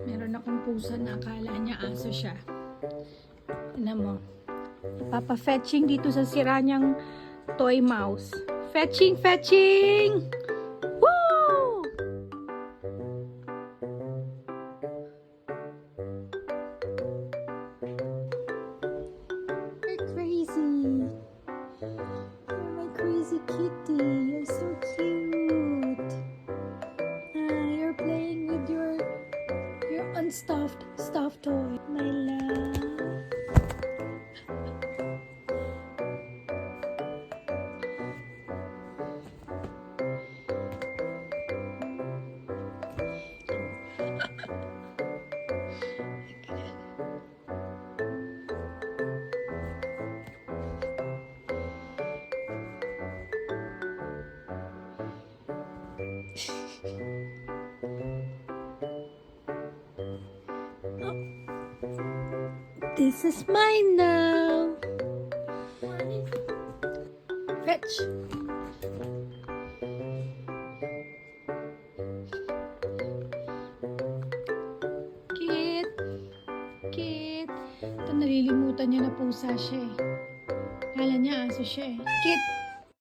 Meron akong pusa na akala niya aso siya. Tignan mo. Papa-fetching dito sa sira niyang toy mouse. Fetching! Fetching! Woo! You're crazy. You're my crazy kitty. You're so cute. You're playing with your unstuffed stuffed toy. My love. This is mine now. Fetch. Kit. Kit. Ito, nalilimutan niya na pusa siya eh. Kala niya aso siya eh. Kit.